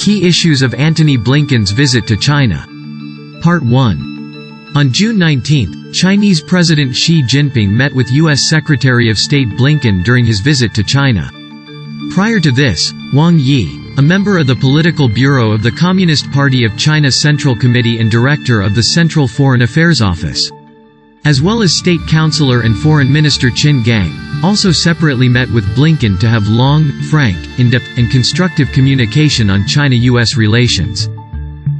Key issues of Antony Blinken's visit to China. Part 1. On June 19, Chinese President Xi Jinping met with U.S. Secretary of State Blinken during his visit to China. Prior to this, Wang Yi, a member of the Political Bureau of the Communist Party of China Central Committee and director of the Central Foreign Affairs Office, as well as State Councilor and Foreign Minister Qin Gang, also separately met with Blinken to have long, frank, in-depth, and constructive communication on China-U.S. relations.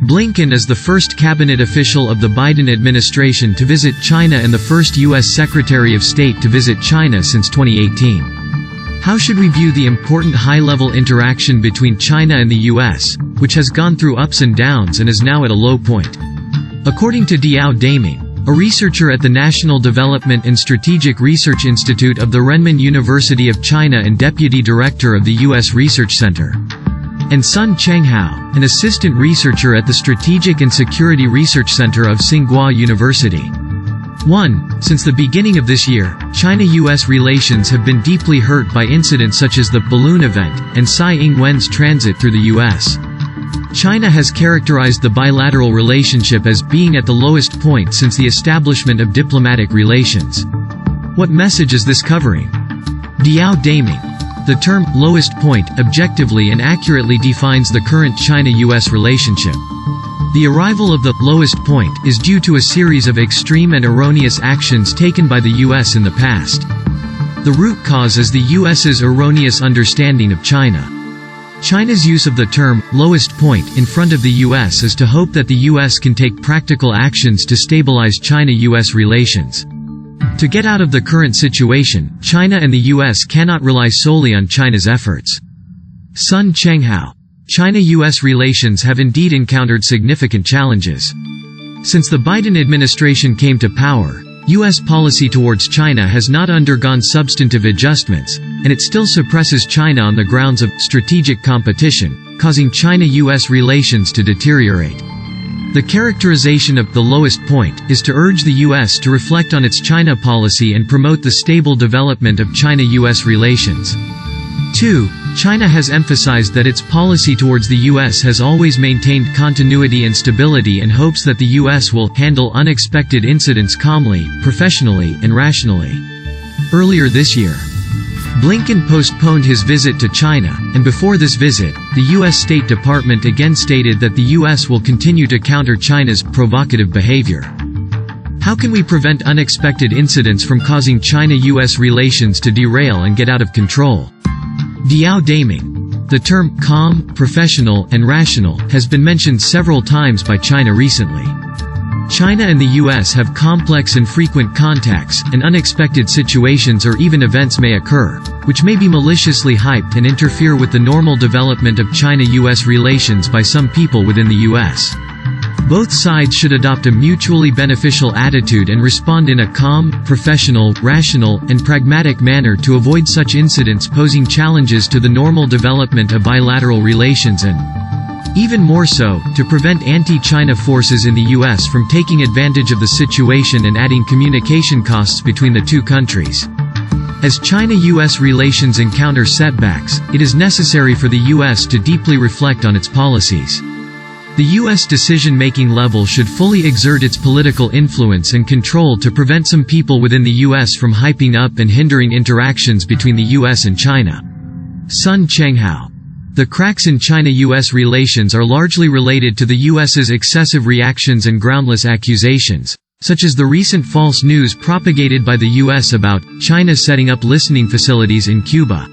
Blinken is the first cabinet official of the Biden administration to visit China and the first U.S. Secretary of State to visit China since 2018. How should we view the important high-level interaction between China and the U.S., which has gone through ups and downs and is now at a low point? According to Diao Daming, a researcher at the National Development and Strategic Research Institute of the Renmin University of China and deputy director of the U.S. Research Center, and Sun Chenghao, an assistant researcher at the Strategic and Security Research Center of Tsinghua University. 1. Since the beginning of this year, China-U.S. relations have been deeply hurt by incidents such as the balloon event and Tsai Ing-wen's transit through the U.S. China has characterized the bilateral relationship as being at the lowest point since the establishment of diplomatic relations. What message is this covering? Diao Daming. The term lowest point objectively and accurately defines the current China-U.S. relationship. The arrival of the lowest point is due to a series of extreme and erroneous actions taken by the U.S. in the past. The root cause is the U.S.'s erroneous understanding of China. China's use of the term lowest point in front of the U.S. is to hope that the U.S. can take practical actions to stabilize China-U.S. relations. To get out of the current situation, China and the U.S. cannot rely solely on China's efforts. Sun Chenghao. China-U.S. relations have indeed encountered significant challenges. Since the Biden administration came to power, U.S. policy towards China has not undergone substantive adjustments, and it still suppresses China on the grounds of strategic competition, causing China-U.S. relations to deteriorate. The characterization of the lowest point is to urge the U.S. to reflect on its China policy and promote the stable development of China-U.S. relations. 2. China has emphasized that its policy towards the U.S. has always maintained continuity and stability and hopes that the U.S. will handle unexpected incidents calmly, professionally, and rationally. Earlier this year, Blinken postponed his visit to China, and before this visit, the U.S. State Department again stated that the U.S. will continue to counter China's provocative behavior. How can we prevent unexpected incidents from causing China-U.S. relations to derail and get out of control? Diao Daming. The term calm, professional, and rational has been mentioned several times by China recently. China and the U.S. have complex and frequent contacts, and unexpected situations or even events may occur, which may be maliciously hyped and interfere with the normal development of China-U.S. relations by some people within the U.S. Both sides should adopt a mutually beneficial attitude and respond in a calm, professional, rational, and pragmatic manner to avoid such incidents posing challenges to the normal development of bilateral relations and, even more so, to prevent anti-China forces in the U.S. from taking advantage of the situation and adding communication costs between the two countries. As China-U.S. relations encounter setbacks, it is necessary for the U.S. to deeply reflect on its policies. The U.S. decision-making level should fully exert its political influence and control to prevent some people within the U.S. from hyping up and hindering interactions between the U.S. and China. Sun Chenghao. The cracks in China-U.S. relations are largely related to the U.S.'s excessive reactions and groundless accusations, such as the recent false news propagated by the U.S. about China setting up listening facilities in Cuba.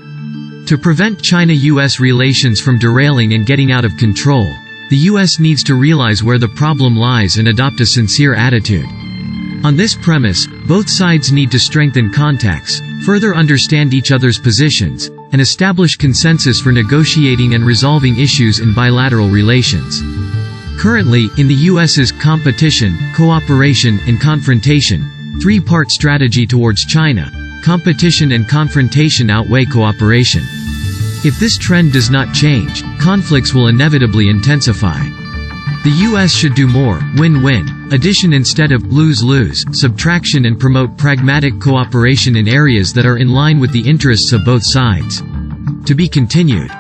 To prevent China-U.S. relations from derailing and getting out of control, the U.S. needs to realize where the problem lies and adopt a sincere attitude. On this premise, both sides need to strengthen contacts, further understand each other's positions, and establish consensus for negotiating and resolving issues in bilateral relations. Currently, in the U.S.'s competition, cooperation, and confrontation, three-part strategy towards China, competition and confrontation outweigh cooperation. If this trend does not change, conflicts will inevitably intensify. The U.S. should do more win-win, addition instead of lose-lose, subtraction, and promote pragmatic cooperation in areas that are in line with the interests of both sides. To be continued.